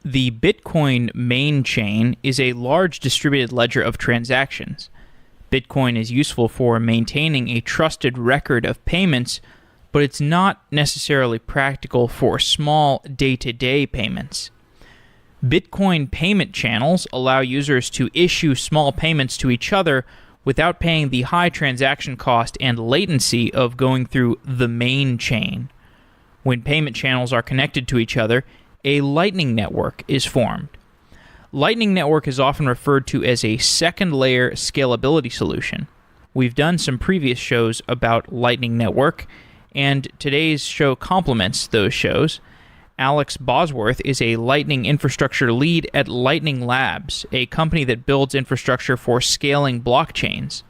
The Bitcoin main chain is a large distributed ledger of transactions. Bitcoin is useful for maintaining a trusted record of payments, but it's not necessarily practical for small day-to-day payments. Bitcoin payment channels allow users to issue small payments to each other without paying the high transaction cost and latency of going through the main chain. When payment channels are connected to each other, a Lightning Network is formed. Lightning Network is often referred to as a second-layer scalability solution. We've done some previous shows about Lightning Network, and today's show complements those shows. Alex Bosworth is a Lightning infrastructure lead at Lightning Labs, a company that builds infrastructure for scaling blockchains.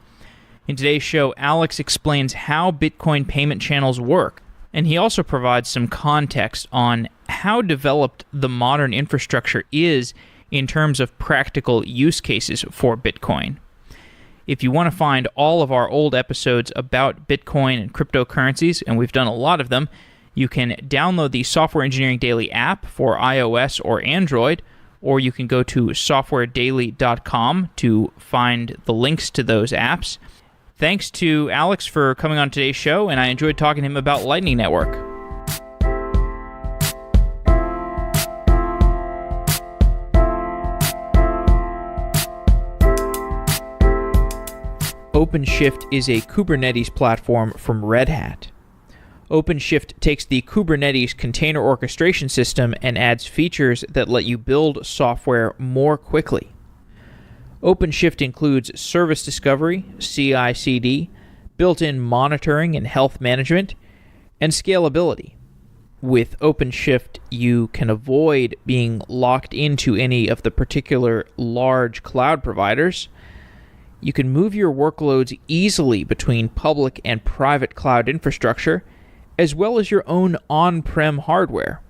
In today's show, Alex explains how Bitcoin payment channels work, and he also provides some context on how developed the modern infrastructure is in terms of practical use cases for Bitcoin. If you want to find all of our old episodes about Bitcoin and cryptocurrencies, and we've done a lot of them, you can download the Software Engineering Daily app for iOS or Android, or you can go to softwaredaily.com to find the links to those apps. Thanks to Alex for coming on today's show, and I enjoyed talking to him about Lightning Network. OpenShift is a Kubernetes platform from Red Hat. OpenShift takes the Kubernetes container orchestration system and adds features that let you build software more quickly. OpenShift includes service discovery, CI/CD, built-in monitoring and health management, and scalability. With OpenShift, you can avoid being locked into any of the particular large cloud providers. You can move your workloads easily between public and private cloud infrastructure, as well as your own on-prem hardware.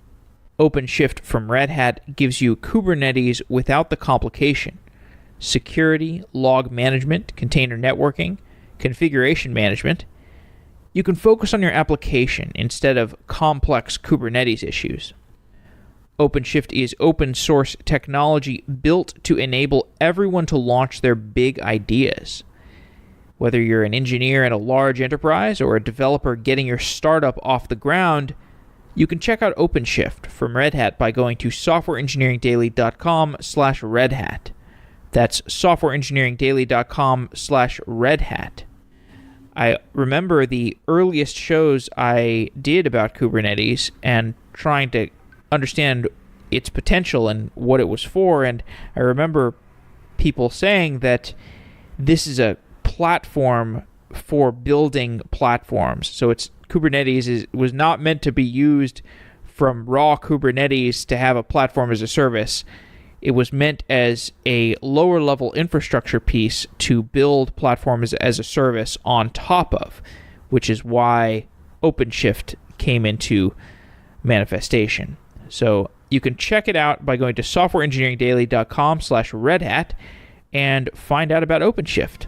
OpenShift from Red Hat gives you Kubernetes without the complication: security, log management, container networking, configuration management. You can focus on your application instead of complex Kubernetes issues. OpenShift is open source technology built to enable everyone to launch their big ideas. Whether you're an engineer in a large enterprise or a developer getting your startup off the ground, you can check out OpenShift from Red Hat by going to softwareengineeringdaily.com/redhat. That's softwareengineeringdaily.com/redhat. I remember the earliest shows I did about Kubernetes and trying to understand its potential and what it was for, and I remember people saying that this is a platform for building platforms. So Kubernetes was not meant to be used from raw Kubernetes to have a platform as a service. It was meant as a lower level infrastructure piece to build platforms as a service on top of, which is why OpenShift came into manifestation. So you can check it out by going to softwareengineeringdaily.com/redhat and find out about OpenShift.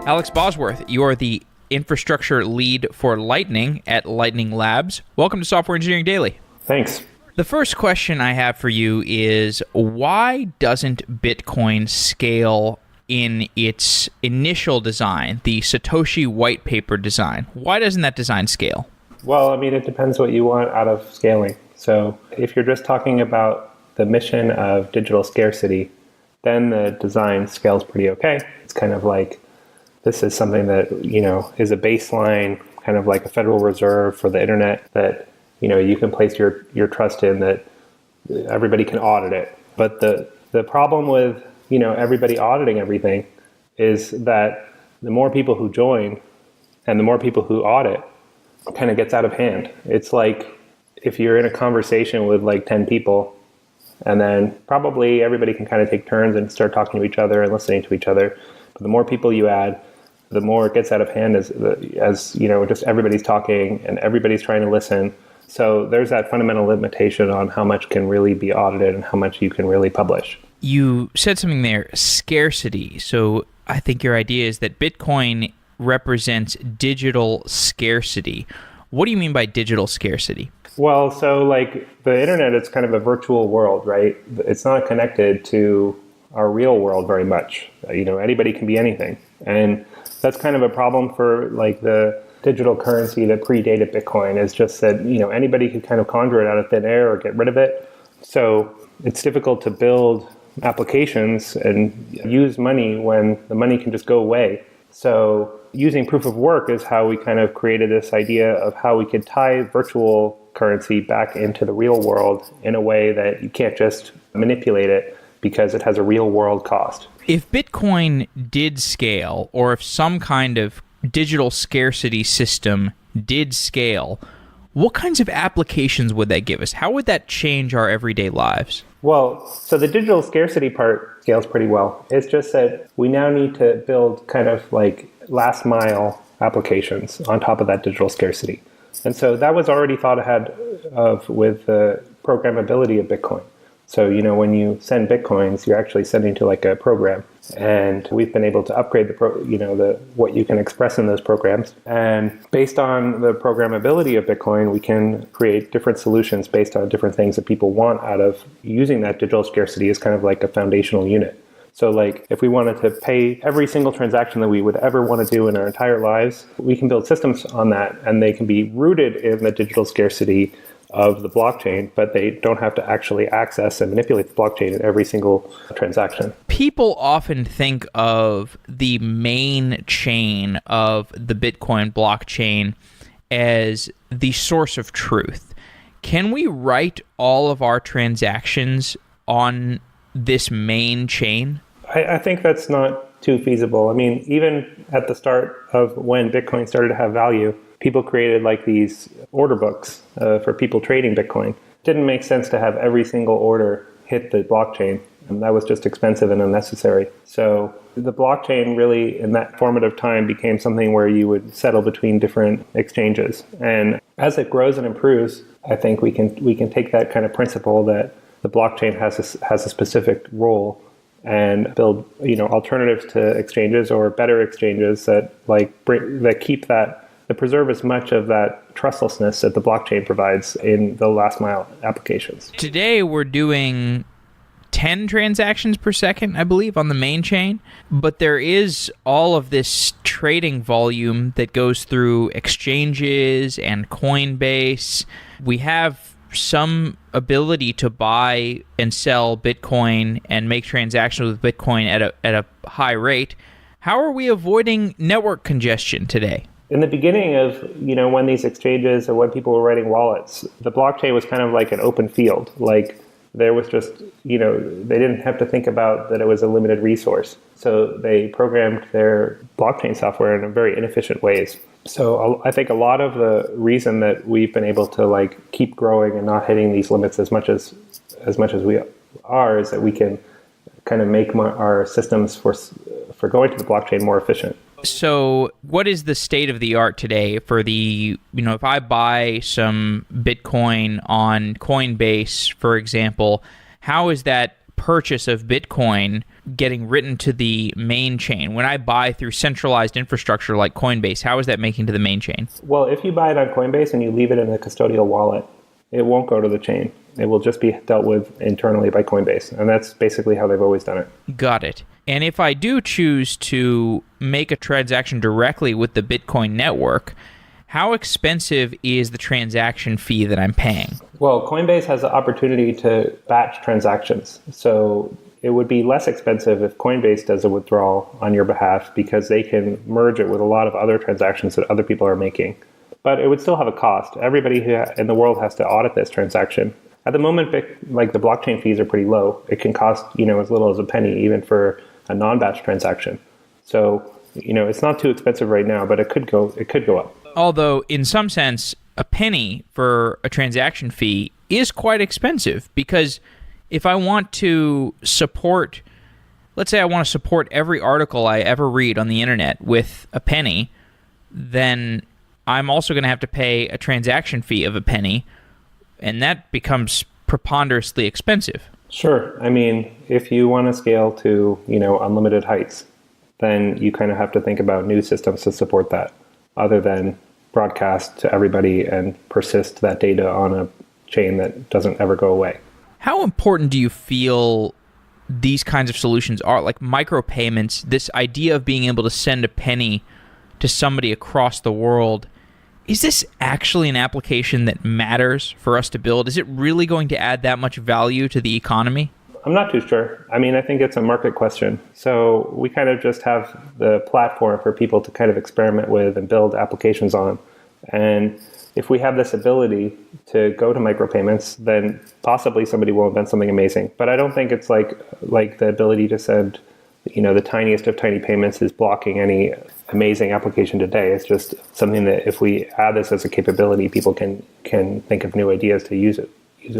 Alex Bosworth, you are the infrastructure lead for Lightning at Lightning Labs. Welcome to Software Engineering Daily. Thanks. The first question I have for you is, why doesn't Bitcoin scale in its initial design, the Satoshi white paper design? Why doesn't that design scale? Well, I mean, it depends what you want out of scaling. So if you're just talking about the mission of digital scarcity, then the design scales pretty okay. It's kind of like, this is something that, is a baseline, kind of like a Federal Reserve for the internet that, you can place your trust in, that everybody can audit it. But the problem with, everybody auditing everything is that the more people who join and the more people who audit, it kind of gets out of hand. It's like if you're in a conversation with like 10 people, and then probably everybody can kind of take turns and start talking to each other and listening to each other. But the more people you add, the more it gets out of hand as just everybody's talking and everybody's trying to listen. So there's that fundamental limitation on how much can really be audited and how much you can really publish. You said something there, scarcity. So I think your idea is that Bitcoin represents digital scarcity. What do you mean by digital scarcity? Well, so like the internet is kind of a virtual world, right? It's not connected to our real world very much. Anybody can be anything. And that's kind of a problem for like the digital currency that predated Bitcoin, is just that, anybody could kind of conjure it out of thin air or get rid of it. So it's difficult to build applications and use money when the money can just go away. So using proof of work is how we kind of created this idea of how we could tie virtual currency back into the real world in a way that you can't just manipulate it because it has a real world cost. If Bitcoin did scale, or if some kind of digital scarcity system did scale, what kinds of applications would that give us? How would that change our everyday lives? Well, so the digital scarcity part scales pretty well. It's just that we now need to build kind of like last mile applications on top of that digital scarcity. And so that was already thought ahead of with the programmability of Bitcoin. So, when you send Bitcoins, you're actually sending to like a program. And we've been able to upgrade what you can express in those programs. And based on the programmability of Bitcoin, we can create different solutions based on different things that people want out of using that digital scarcity as kind of like a foundational unit. So like if we wanted to pay every single transaction that we would ever want to do in our entire lives, we can build systems on that, and they can be rooted in the digital scarcity of the blockchain, but they don't have to actually access and manipulate the blockchain in every single transaction. People often think of the main chain of the Bitcoin blockchain as the source of truth. Can we write all of our transactions on this main chain? I think that's not too feasible. I mean, even at the start of when Bitcoin started to have value, people created like these order books for people trading Bitcoin. It didn't make sense to have every single order hit the blockchain, and that was just expensive and unnecessary. So the blockchain really, in that formative time, became something where you would settle between different exchanges. And as it grows and improves, I think we can take that kind of principle that the blockchain has a specific role and build alternatives to exchanges or better exchanges that keep that, that preserve as much of that trustlessness that the blockchain provides in the last mile applications. Today we're doing 10 transactions per second, I believe, on the main chain, but there is all of this trading volume that goes through exchanges and Coinbase. We have some ability to buy and sell Bitcoin and make transactions with Bitcoin at a high rate. How are we avoiding network congestion today? In the beginning of, when these exchanges or when people were writing wallets, the blockchain was kind of like an open field. Like there was just, they didn't have to think about that it was a limited resource. So they programmed their blockchain software in very inefficient ways. So I think a lot of the reason that we've been able to keep growing and not hitting these limits as much as we are is that we can kind of make our systems for going to the blockchain more efficient. So what is the state of the art today for the, if I buy some Bitcoin on Coinbase, for example, how is that purchase of Bitcoin getting written to the main chain? When I buy through centralized infrastructure like Coinbase, how is that making to the main chain? Well, if you buy it on Coinbase and you leave it in a custodial wallet, it won't go to the chain. It will just be dealt with internally by Coinbase. And that's basically how they've always done it. Got it. And if I do choose to make a transaction directly with the Bitcoin network, how expensive is the transaction fee that I'm paying? Well, Coinbase has the opportunity to batch transactions. So it would be less expensive if Coinbase does a withdrawal on your behalf because they can merge it with a lot of other transactions that other people are making. But it would still have a cost. Everybody in the world has to audit this transaction. At the moment, the blockchain fees are pretty low. It can cost, as little as a penny, even for a non-batch transaction. So, it's not too expensive right now, but it could go up. Although, in some sense, a penny for a transaction fee is quite expensive, because if I want to support, let's say I want to support every article I ever read on the internet with a penny, then I'm also going to have to pay a transaction fee of a penny, and that becomes preponderously expensive. Sure. I mean, if you want to scale to, unlimited heights, then you kind of have to think about new systems to support that, other than broadcast to everybody and persist that data on a chain that doesn't ever go away. How important do you feel these kinds of solutions are, like micropayments, this idea of being able to send a penny to somebody across the world? Is this actually an application that matters for us to build? Is it really going to add that much value to the economy? I'm not too sure. I mean, I think it's a market question. So we kind of just have the platform for people to kind of experiment with and build applications on. And if we have this ability to go to micropayments, then possibly somebody will invent something amazing. But I don't think it's like the ability to send, the tiniest of tiny payments is blocking any amazing application today. It's just something that if we add this as a capability, people can think of new ideas to use it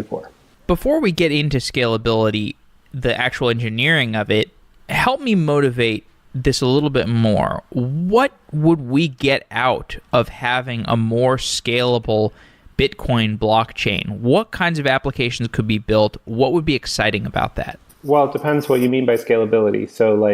for. Before we get into scalability, the actual engineering of it, help me motivate this a little bit more. What would we get out of having a more scalable Bitcoin blockchain? What kinds of applications could be built? What would be exciting about that? Well, it depends what you mean by scalability. So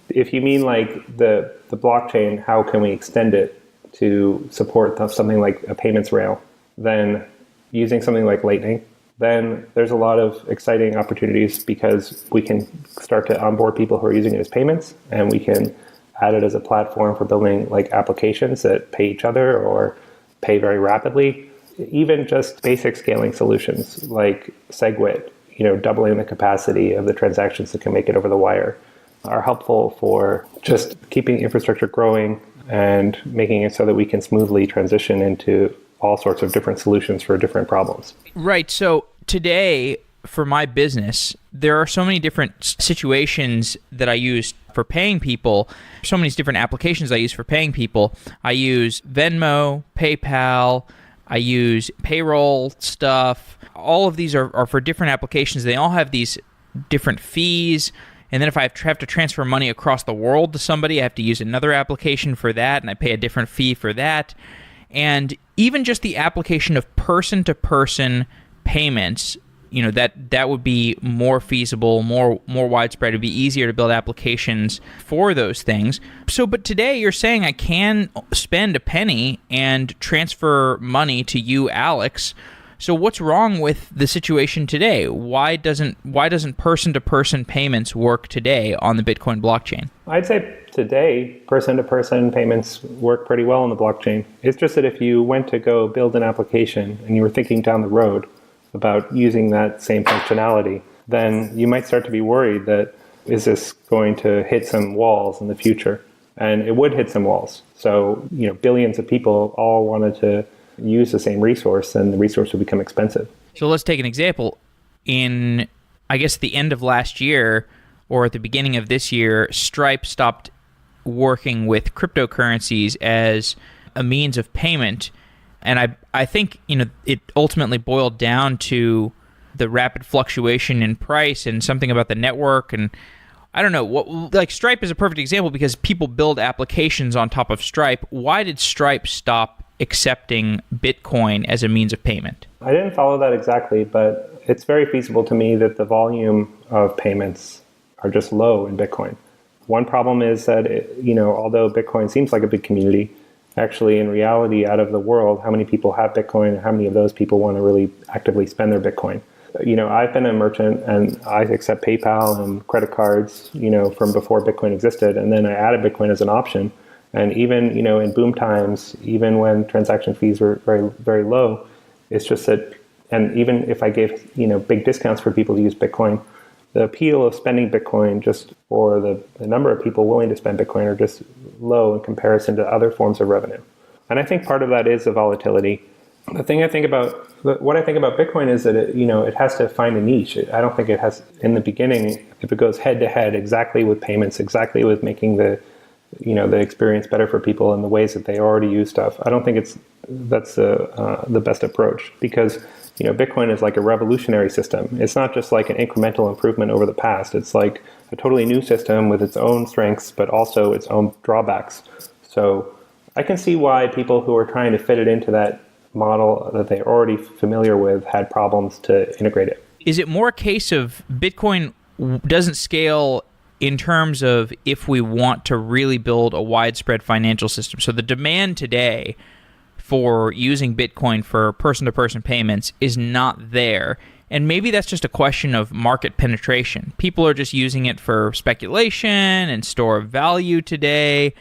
if you mean the blockchain, how can we extend it to support something like a payments rail? Then using something like Lightning, then there's a lot of exciting opportunities because we can start to onboard people who are using it as payments, and we can add it as a platform for building applications that pay each other or pay very rapidly. Even just basic scaling solutions like SegWit, doubling the capacity of the transactions that can make it over the wire, are helpful for just keeping infrastructure growing and making it so that we can smoothly transition into all sorts of different solutions for different problems. Right. So today, for my business, there are so many different situations that I use for paying people, so many different applications I use for paying people. I use Venmo, PayPal, I use payroll stuff. All of these are for different applications. They all have these different fees. And then if I have to transfer money across the world to somebody, I have to use another application for that, and I pay a different fee for that. And even just the application of person-to-person payments, that would be more feasible, more widespread. It'd be easier to build applications for those things. So, but today you're saying I can spend a penny and transfer money to you, Alex. So what's wrong with the situation today? Why doesn't person-to-person payments work today on the Bitcoin blockchain? I'd say today, person-to-person payments work pretty well on the blockchain. It's just that if you went to go build an application and you were thinking down the road about using that same functionality, then you might start to be worried that, is this going to hit some walls in the future? And it would hit some walls. So, billions of people all wanted to use the same resource, and the resource would become expensive. So let's take an example. In, I guess, the end of last year or at the beginning of this year, Stripe stopped working with cryptocurrencies as a means of payment. And I think it ultimately boiled down to the rapid fluctuation in price and something about the network. And I don't know, Stripe is a perfect example because people build applications on top of Stripe. Why did Stripe stop accepting Bitcoin as a means of payment? I didn't follow that exactly, but it's very feasible to me that the volume of payments are just low in Bitcoin. One problem is that, although Bitcoin seems like a big community, actually in reality, out of the world, how many people have Bitcoin and how many of those people want to really actively spend their Bitcoin? I've been a merchant and I accept PayPal and credit cards, from before Bitcoin existed. And then I added Bitcoin as an option. And even, in boom times, even when transaction fees were very, very low, it's just that, and even if I gave, big discounts for people to use Bitcoin, the appeal of spending Bitcoin just for the number of people willing to spend Bitcoin are just low in comparison to other forms of revenue. And I think part of that is the volatility. What I think about Bitcoin is that it has to find a niche. I don't think it has, in the beginning, if it goes head to head exactly with payments, exactly with making the experience better for people in the ways that they already use stuff. I don't think that's the best approach, because Bitcoin is like a revolutionary system. It's not just like an incremental improvement over the past. It's like a totally new system with its own strengths, but also its own drawbacks. So I can see why people who are trying to fit it into that model that they're already familiar with had problems to integrate it. Is it more a case of Bitcoin doesn't scale in terms of if we want to really build a widespread financial system. So the demand today for using Bitcoin for person-to-person payments is not there. And maybe that's just a question of market penetration. People are just using it for speculation and store of value today.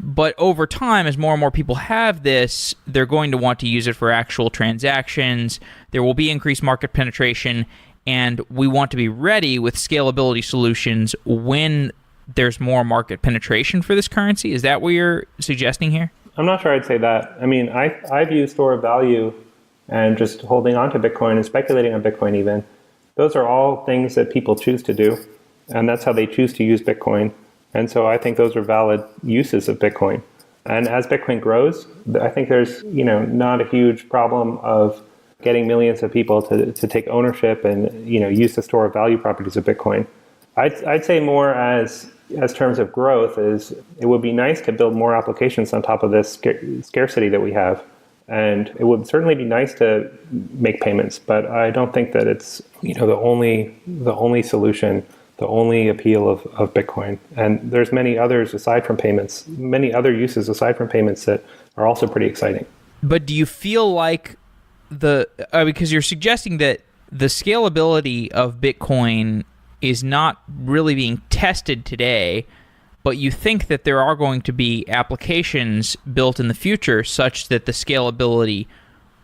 But over time, as more and more people have this, they're going to want to use it for actual transactions. There will be increased market penetration, and we want to be ready with scalability solutions when there's more market penetration for this currency. Is that what you're suggesting here? I'm not sure I'd say that. I mean, I view store of value and just holding on to Bitcoin and speculating on Bitcoin even. Those are all things that people choose to do, and that's how they choose to use Bitcoin. And so I think those are valid uses of Bitcoin. And as Bitcoin grows, I think there's not a huge problem of getting millions of people to take ownership and use the store of value properties of Bitcoin. I'd say more as terms of growth is it would be nice to build more applications on top of this scarcity that we have. And it would certainly be nice to make payments, but I don't think that it's the only solution, the only appeal of Bitcoin. And there's many others aside from payments, many other uses aside from payments that are also pretty exciting. But do you feel like because you're suggesting that the scalability of Bitcoin is not really being tested today, but you think that there are going to be applications built in the future such that the scalability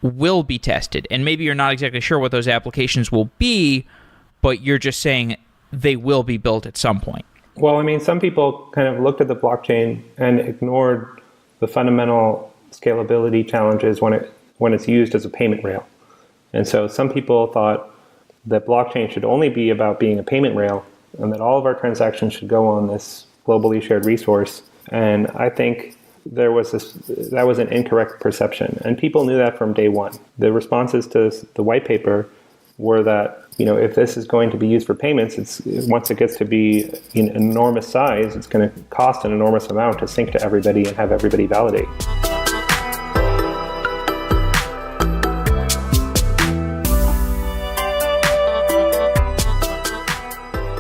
will be tested. And maybe you're not exactly sure what those applications will be, but you're just saying they will be built at some point. Well, I mean, some people kind of looked at the blockchain and ignored the fundamental scalability challenges when it's used as a payment rail. And so some people thought that blockchain should only be about being a payment rail and that all of our transactions should go on this globally shared resource. And I think that was an incorrect perception. And people knew that from day one. The responses to the white paper were that, if this is going to be used for payments, once it gets to be an enormous size, it's going to cost an enormous amount to sync to everybody and have everybody validate.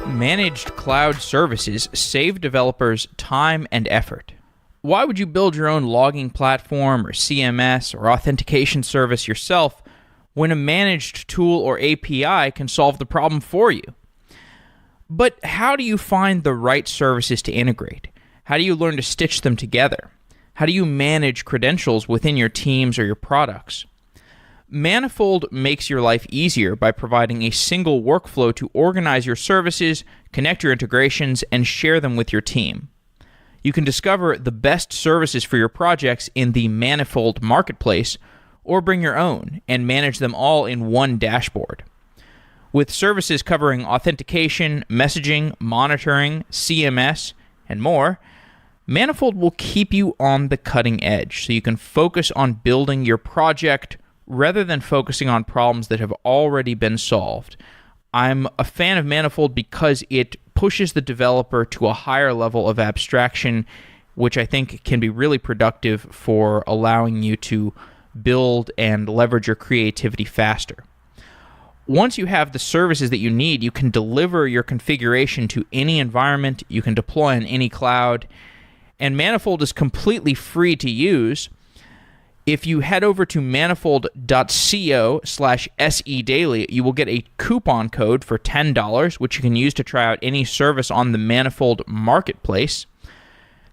Managed cloud services save developers time and effort. Why would you build your own logging platform or CMS or authentication service yourself when a managed tool or API can solve the problem for you? But how do you find the right services to integrate? How do you learn to stitch them together? How do you manage credentials within your teams or your products? Manifold makes your life easier by providing a single workflow to organize your services, connect your integrations, and share them with your team. You can discover the best services for your projects in the Manifold marketplace, or bring your own and manage them all in one dashboard. With services covering authentication, messaging, monitoring, CMS, and more, Manifold will keep you on the cutting edge so you can focus on building your project rather than focusing on problems that have already been solved. I'm a fan of Manifold because it pushes the developer to a higher level of abstraction, which I think can be really productive for allowing you to build and leverage your creativity faster. Once you have the services that you need, you can deliver your configuration to any environment, you can deploy on any cloud, and Manifold is completely free to use. If you head over to manifold.co/sedaily, you will get a coupon code for $10, which you can use to try out any service on the Manifold marketplace.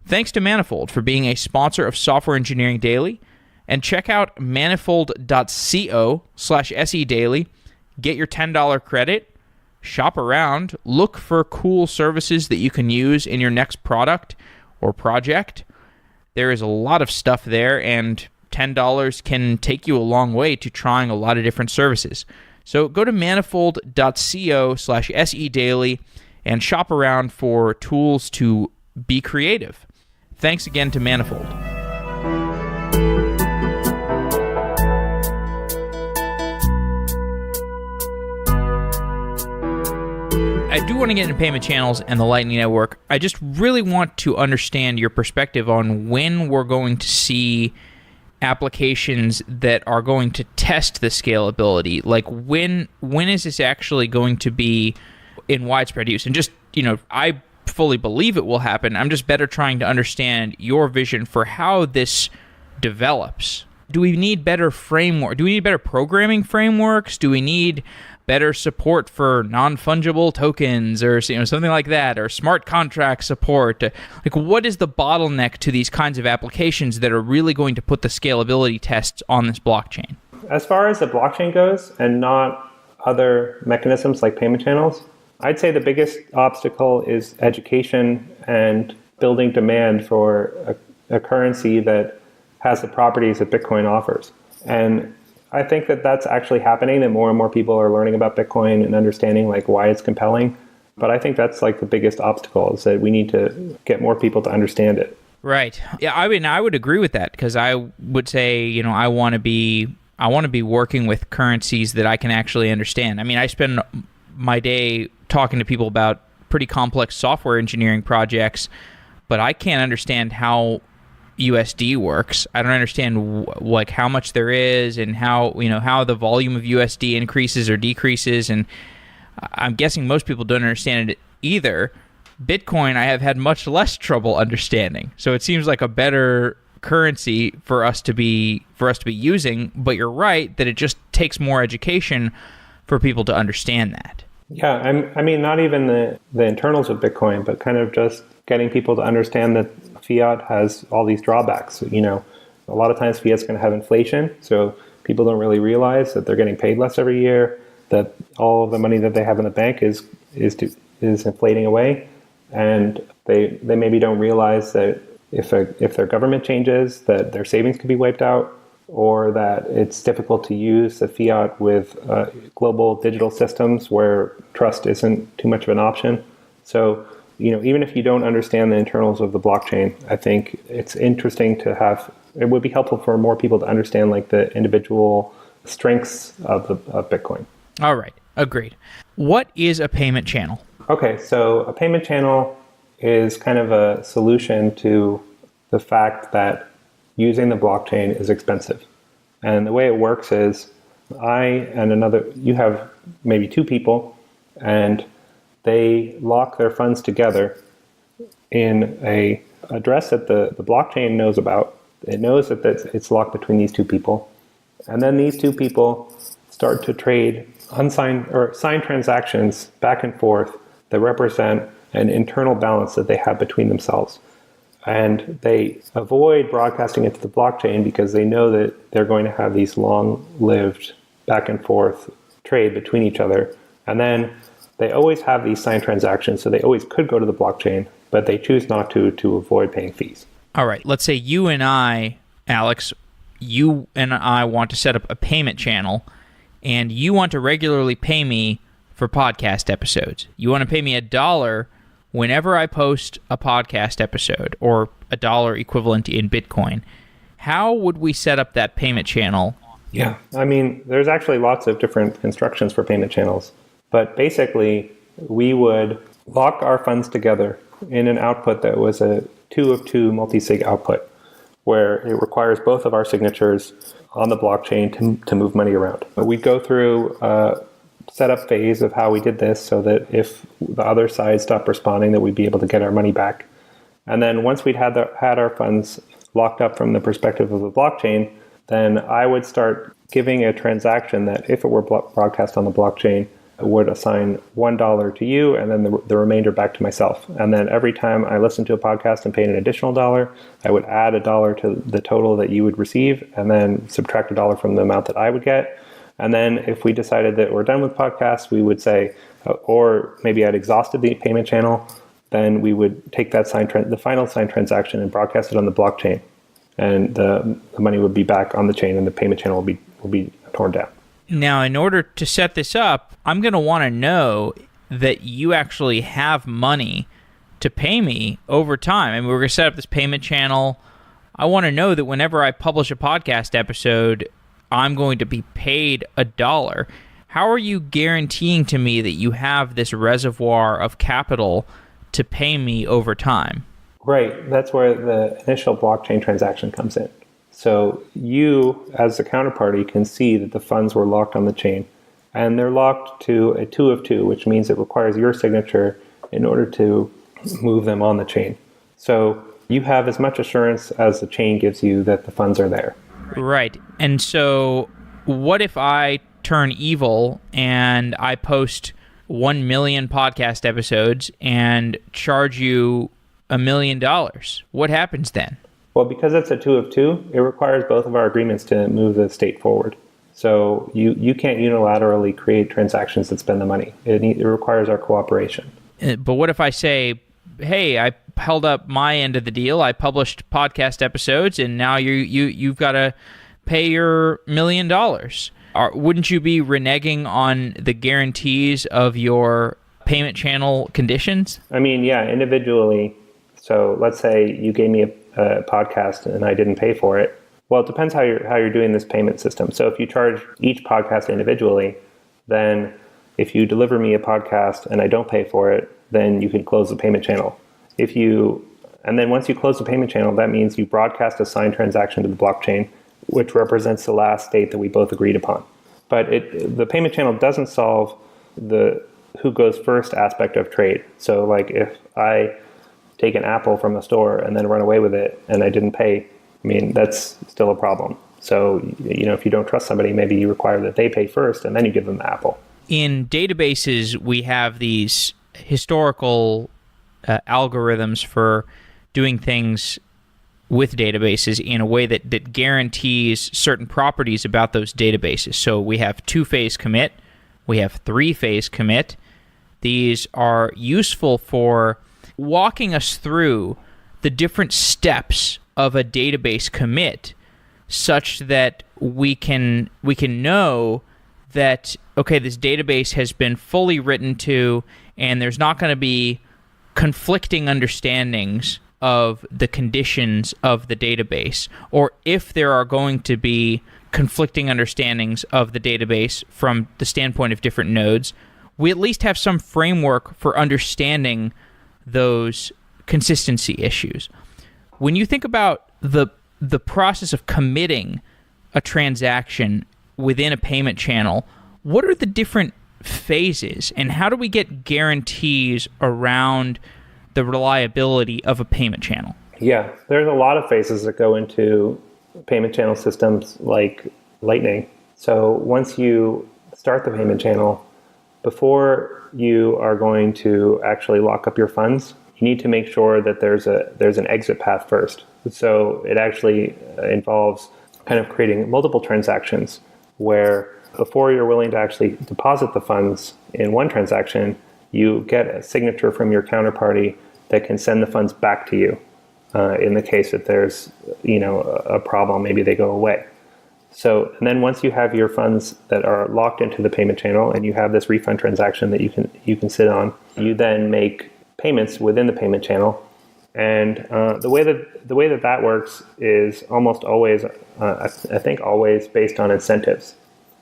Thanks to Manifold for being a sponsor of Software Engineering Daily, and check out manifold.co/sedaily. Get your $10 credit, shop around, look for cool services that you can use in your next product or project. There is a lot of stuff there, and $10 can take you a long way to trying a lot of different services. So go to manifold.co/sedaily and shop around for tools to be creative. Thanks again to Manifold. I do want to get into payment channels and the Lightning Network. I just really want to understand your perspective on when we're going to see applications that are going to test the scalability. Like when is this actually going to be in widespread use? And just, I fully believe it will happen. I'm just better trying to understand your vision for how this develops. Do we need better framework? Do we need better programming frameworks? Do we need better support for non-fungible tokens or something like that, or smart contract support? Like, what is the bottleneck to these kinds of applications that are really going to put the scalability tests on this blockchain? As far as the blockchain goes, and not other mechanisms like payment channels, I'd say the biggest obstacle is education and building demand for a currency that has the properties that Bitcoin offers. And I think that that's actually happening, that more and more people are learning about Bitcoin and understanding like why it's compelling. But I think that's like the biggest obstacle, is that we need to get more people to understand it. Right. Yeah, I mean, I would agree with that, because I would say, I want to be working with currencies that I can actually understand. I mean, I spend my day talking to people about pretty complex software engineering projects, but I can't understand how USD works. I don't understand like how much there is, and how how the volume of USD increases or decreases, and I'm guessing most people don't understand it either. Bitcoin, I have had much less trouble understanding, so it seems like a better currency for us to be using. But you're right that it just takes more education for people to understand that. Yeah, I mean, not even the internals of Bitcoin, but kind of just getting people to understand that fiat has all these drawbacks. A lot of times fiat's going to have inflation, so people don't really realize that they're getting paid less every year, that all of the money that they have in the bank is inflating away, and they maybe don't realize that if their government changes, that their savings could be wiped out, or that it's difficult to use the fiat with global digital systems where trust isn't too much of an option. So, even if you don't understand the internals of the blockchain, I think it's interesting to have, it would be helpful for more people to understand like the individual strengths of Bitcoin. All right. Agreed. What is a payment channel? Okay. So a payment channel is kind of a solution to the fact that using the blockchain is expensive. And the way it works is you have maybe two people, and they lock their funds together in a address that the blockchain knows about. It knows that it's locked between these two people. And then these two people start to trade unsigned or signed transactions back and forth that represent an internal balance that they have between themselves. And they avoid broadcasting it to the blockchain because they know that they're going to have these long-lived back and forth trade between each other. And then they always have these signed transactions, so they always could go to the blockchain, but they choose not to avoid paying fees. All right. Let's say you and I, Alex, want to set up a payment channel, and you want to regularly pay me for podcast episodes. You want to pay me $1 whenever I post a podcast episode, or $1 equivalent in Bitcoin. How would we set up that payment channel? Yeah. I mean, there's actually lots of different instructions for payment channels. But basically, we would lock our funds together in an output that was a 2 of 2 multi-sig output, where it requires both of our signatures on the blockchain to move money around. But we'd go through a setup phase of how we did this so that if the other side stopped responding, that we'd be able to get our money back. And then once we'd had our funds locked up from the perspective of the blockchain, then I would start giving a transaction that, if it were broadcast on the blockchain, would assign $1 to you, and then the remainder back to myself. And then every time I listened to a podcast and paid an additional $1, I would add $1 to the total that you would receive, and then subtract $1 from the amount that I would get. And then if we decided that we're done with podcasts, we would say, or maybe I'd exhausted the payment channel, then we would take that the final signed transaction and broadcast it on the blockchain, and the money would be back on the chain, and the payment channel will be torn down. Now, in order to set this up, I'm going to want to know that you actually have money to pay me over time. I mean, we're going to set up this payment channel. I want to know that whenever I publish a podcast episode, I'm going to be paid $1. How are you guaranteeing to me that you have this reservoir of capital to pay me over time? Right. That's where the initial blockchain transaction comes in. So you, as the counterparty, can see that the funds were locked on the chain, and they're locked to a 2 of 2, which means it requires your signature in order to move them on the chain. So you have as much assurance as the chain gives you that the funds are there. Right. And so what if I turn evil and I post 1 million podcast episodes and charge you $1 million? What happens then? Well, because it's a 2 of 2, it requires both of our agreements to move the state forward. So you can't unilaterally create transactions that spend the money. It requires our cooperation. But what if I say, hey, I held up my end of the deal. I published podcast episodes, and now you've got to pay your $1 million. Wouldn't you be reneging on the guarantees of your payment channel conditions? I mean, yeah, individually. So let's say you gave me a podcast and I didn't pay for it. Well, it depends how you're doing this payment system. So if you charge each podcast individually, then if you deliver me a podcast and I don't pay for it, then you can close the payment channel. And then once you close the payment channel, that means you broadcast a signed transaction to the blockchain, which represents the last state that we both agreed upon. But the payment channel doesn't solve the who goes first aspect of trade. So like if I take an apple from a store and then run away with it and I didn't pay, I mean, that's still a problem. So, if you don't trust somebody, maybe you require that they pay first and then you give them the apple. In databases, we have these historical algorithms for doing things with databases in a way that guarantees certain properties about those databases. So we have 2-phase commit, we have 3-phase commit. These are useful for walking us through the different steps of a database commit such that we can know that, okay, this database has been fully written to and there's not going to be conflicting understandings of the conditions of the database, or if there are going to be conflicting understandings of the database from the standpoint of different nodes, we at least have some framework for understanding those consistency issues. When you think about the process of committing a transaction within a payment channel, what are the different phases and how do we get guarantees around the reliability of a payment channel? Yeah, there's a lot of phases that go into payment channel systems like Lightning. So once you start the payment channel, before you are going to actually lock up your funds, you need to make sure that there's an exit path first. So it actually involves kind of creating multiple transactions where before you're willing to actually deposit the funds in one transaction, you get a signature from your counterparty that can send the funds back to you in the case that there's a problem, maybe they go away. So, and then once you have your funds that are locked into the payment channel and you have this refund transaction that you can sit on, you then make payments within the payment channel. And the way that works is almost always, I think always based on incentives.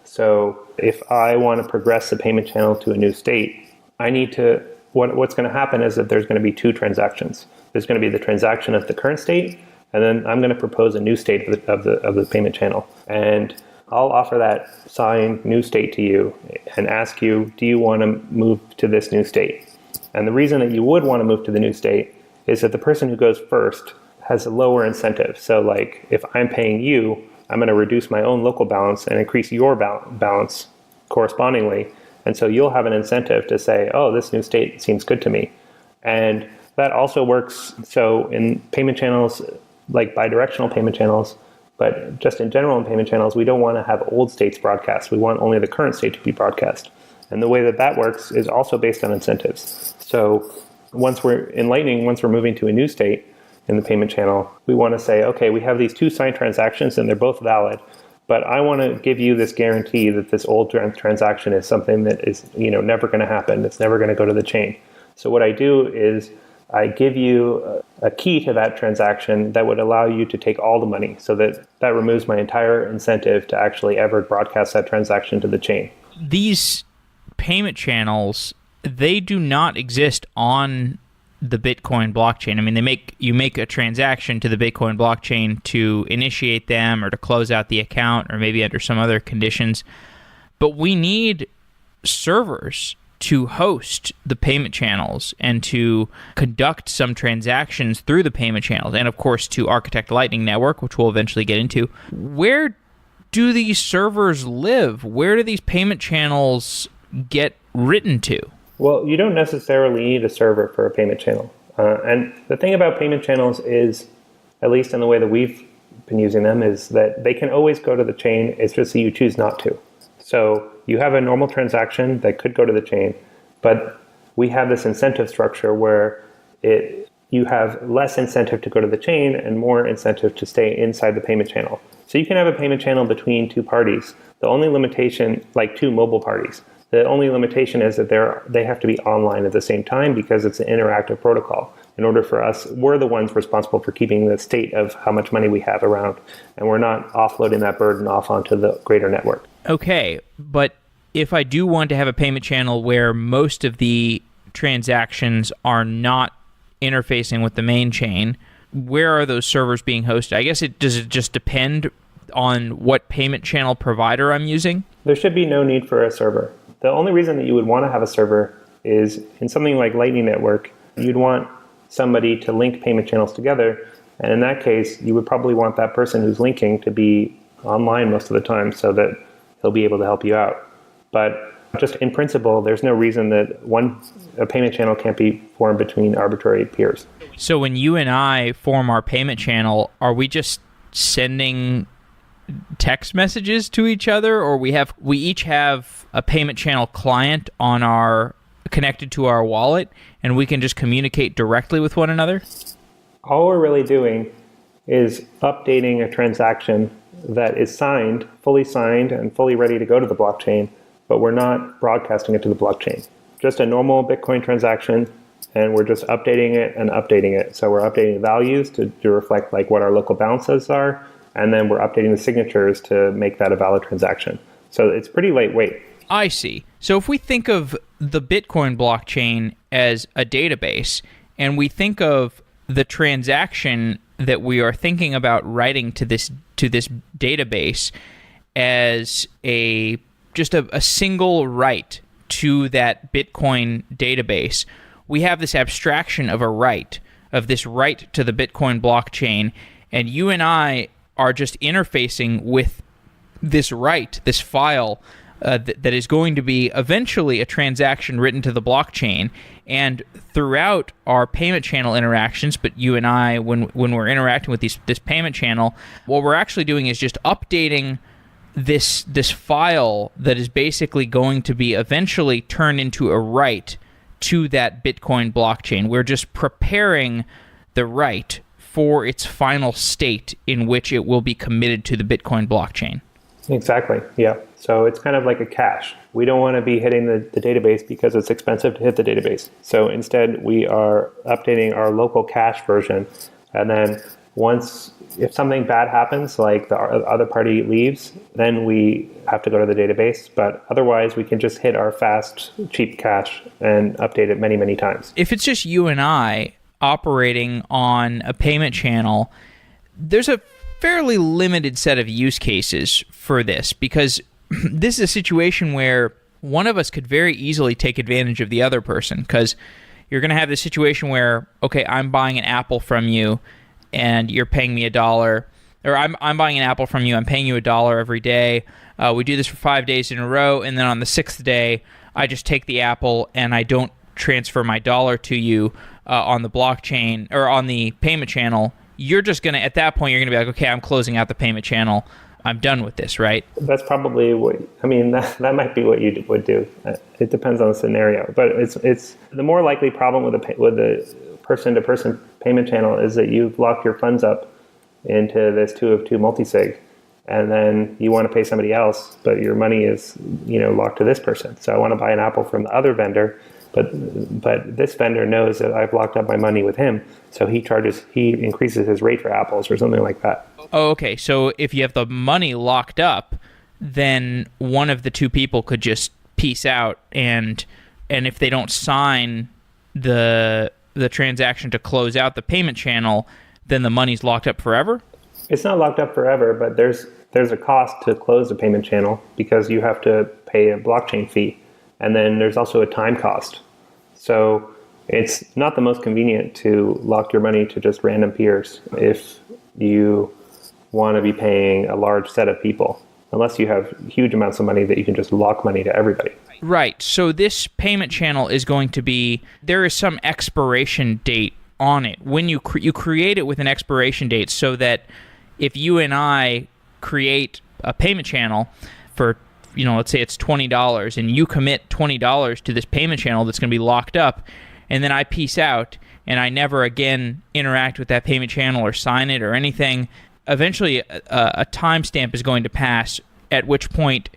So if I want to progress the payment channel to a new state, I need to, what's going to happen is that there's going to be 2 transactions. There's going to be the transaction of the current state, and then I'm going to propose a new state of the payment channel. And I'll offer that signed new state to you and ask you, do you want to move to this new state? And the reason that you would want to move to the new state is that the person who goes first has a lower incentive. So like if I'm paying you, I'm going to reduce my own local balance and increase your balance correspondingly. And so you'll have an incentive to say, oh, this new state seems good to me. And that also works. So in payment channels, like bidirectional payment channels, but just in general in payment channels, we don't want to have old states broadcast. We want only the current state to be broadcast. And the way that works is also based on incentives. So once we're in Lightning, once we're moving to a new state in the payment channel, we want to say, okay, we have these 2 signed transactions and they're both valid, but I want to give you this guarantee that this old transaction is something that is never going to happen. It's never going to go to the chain. So what I do is I give you a key to that transaction that would allow you to take all the money, so that removes my entire incentive to actually ever broadcast that transaction to the chain. These payment channels, they do not exist on the Bitcoin blockchain. I mean, you make a transaction to the Bitcoin blockchain to initiate them or to close out the account or maybe under some other conditions. But we need servers to host the payment channels and to conduct some transactions through the payment channels, and of course to architect the Lightning Network, which we'll eventually get into. Where do these servers live? Where do these payment channels get written to? Well, you don't necessarily need a server for a payment channel. And the thing about payment channels is, at least in the way that we've been using them, is that they can always go to the chain. It's just that you choose not to. So you have a normal transaction that could go to the chain, but we have this incentive structure where you have less incentive to go to the chain and more incentive to stay inside the payment channel. So you can have a payment channel between two parties. The only limitation, like two mobile parties, the only limitation is that they have to be online at the same time because it's an interactive protocol. In order for us, we're the ones responsible for keeping the state of how much money we have around, and we're not offloading that burden off onto the greater network. Okay, but if I do want to have a payment channel where most of the transactions are not interfacing with the main chain, where are those servers being hosted? I guess does it just depend on what payment channel provider I'm using? There should be no need for a server. The only reason that you would want to have a server is in something like Lightning Network, you'd want somebody to link payment channels together. And in that case, you would probably want that person who's linking to be online most of the time so that he'll be able to help you out. But just in principle, there's no reason that a payment channel can't be formed between arbitrary peers. So when you and I form our payment channel, are we just sending text messages to each other, or we each have a payment channel client connected to our wallet, and we can just communicate directly with one another? All we're really doing is updating a transaction that is fully signed and fully ready to go to the blockchain, but we're not broadcasting it to the blockchain. Just a normal Bitcoin transaction, and we're just updating it and updating it. So we're updating the values to reflect like what our local balances are, and then we're updating the signatures to make that a valid transaction. So it's pretty lightweight. I see. So if we think of the Bitcoin blockchain as a database, and we think of the transaction that we are thinking about writing to this database as just a single write to that Bitcoin database, we have this abstraction of this write to the Bitcoin blockchain, and you and I are just interfacing with this write, this file that is going to be eventually a transaction written to the blockchain. And throughout our payment channel interactions, but you and I, when we're interacting with this payment channel, what we're actually doing is just updating this file that is basically going to be eventually turned into a write to that Bitcoin blockchain. We're just preparing the write for its final state in which it will be committed to the Bitcoin blockchain. Exactly, yeah. So it's kind of like a cache. We don't want to be hitting the database because it's expensive to hit the database. So instead, we are updating our local cache version. And then if something bad happens, like the other party leaves, then we have to go to the database. But otherwise, we can just hit our fast, cheap cache and update it many, many times. If it's just you and I operating on a payment channel, there's a fairly limited set of use cases for this, because this is a situation where one of us could very easily take advantage of the other person, because you're going to have this situation where, okay, I'm buying an apple from you and you're paying me $1, or I'm buying an apple from you, I'm paying you $1 every day. We do this for 5 days in a row, and then on the 6th day, I just take the apple and I don't transfer my $1 to you on the blockchain or on the payment channel. You're just going to, at that point, you're going to be like, okay, I'm closing out the payment channel. I'm done with this, right? That's probably that might be what you would do. It depends on the scenario. But it's the more likely problem with the person-to-person payment channel is that you've locked your funds up into this 2 of 2 multisig, and then you want to pay somebody else, but your money is locked to this person. So I want to buy an apple from the other vendor, but this vendor knows that I've locked up my money with him, so he increases his rate for apples or something like that. Oh, okay. So if you have the money locked up, then one of the two people could just peace out, and if they don't sign the transaction to close out the payment channel, then the money's locked up forever? It's not locked up forever, but there's a cost to close the payment channel because you have to pay a blockchain fee. And then there's also a time cost. So it's not the most convenient to lock your money to just random peers if you want to be paying a large set of people, unless you have huge amounts of money that you can just lock money to everybody. Right. So this payment channel is going to be, there is some expiration date on it. When you create it with an expiration date, so that if you and I create a payment channel for, let's say it's $20, and you commit $20 to this payment channel that's going to be locked up, and then I peace out and I never again interact with that payment channel or sign it or anything, eventually a timestamp is going to pass, at which point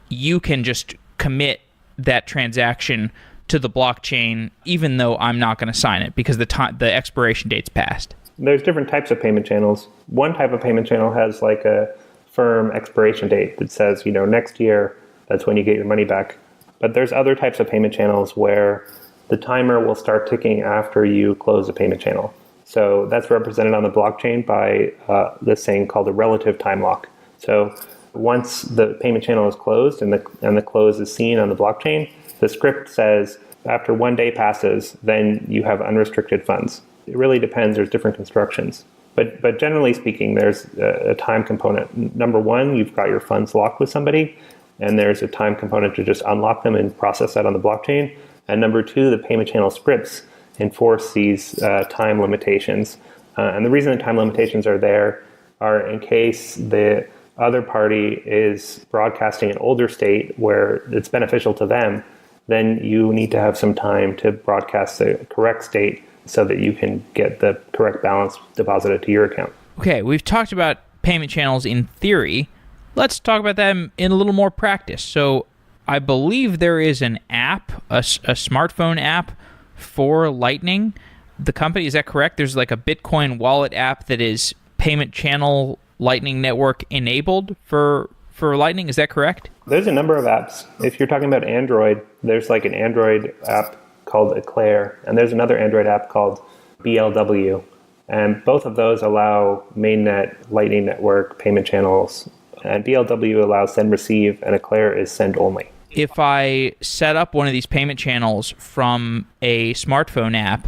you can just commit that transaction to the blockchain, even though I'm not going to sign it because the expiration date's passed. There's different types of payment channels. One type of payment channel has like a firm expiration date that says, next year, that's when you get your money back. But there's other types of payment channels where the timer will start ticking after you close the payment channel. So that's represented on the blockchain by this thing called a relative time lock. So once the payment channel is closed and the close is seen on the blockchain, the script says after 1 day passes, then you have unrestricted funds. It really depends. There's different constructions. But generally speaking, there's a time component. Number one, you've got your funds locked with somebody, and there's a time component to just unlock them and process that on the blockchain. And number two, the payment channel scripts enforce these time limitations. And the reason the time limitations are there are in case the other party is broadcasting an older state where it's beneficial to them, then you need to have some time to broadcast the correct state so that you can get the correct balance deposited to your account. Okay, we've talked about payment channels in theory. Let's talk about them in a little more practice. So I believe there is an app, a smartphone app for Lightning. The company, is that correct? There's like a Bitcoin wallet app that is payment channel Lightning Network enabled for Lightning. Is that correct? There's a number of apps. If you're talking about Android, there's like an Android app called Eclair, and there's another Android app called BLW. And both of those allow mainnet Lightning Network payment channels. And BLW allows send receive, and Eclair is send only. If I set up one of these payment channels from a smartphone app,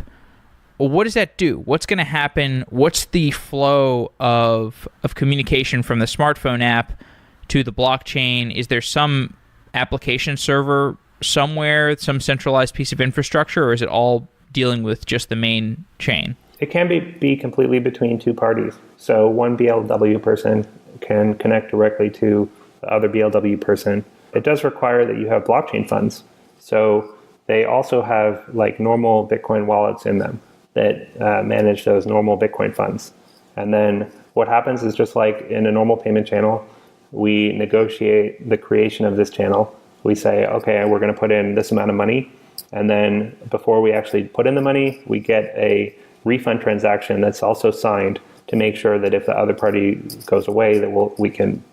what does that do? What's going to happen? What's the flow of communication from the smartphone app to the blockchain? Is there some application server somewhere, some centralized piece of infrastructure, or is it all dealing with just the main chain? It can be completely between two parties. So one BLW person can connect directly to the other BLW person. It does require that you have blockchain funds. So they also have like normal Bitcoin wallets in them that manage those normal Bitcoin funds. And then what happens is, just like in a normal payment channel, we negotiate the creation of this channel. We say, okay, we're going to put in this amount of money. And then before we actually put in the money, we get a refund transaction that's also signed to make sure that if the other party goes away, that we can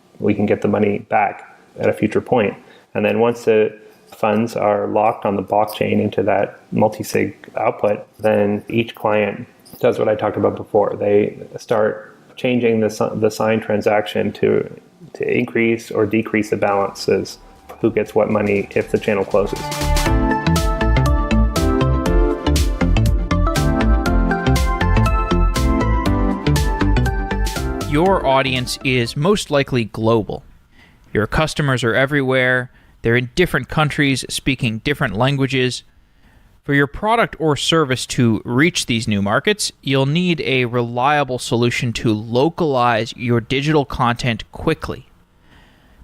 get the money back at a future point. And then once the funds are locked on the blockchain into that multi-sig output, then each client does what I talked about before. They start changing the signed transaction to increase or decrease the balances, who gets what money if the channel closes. Your audience is most likely global. Your customers are everywhere. They're in different countries, speaking different languages. For your product or service to reach these new markets, you'll need a reliable solution to localize your digital content quickly.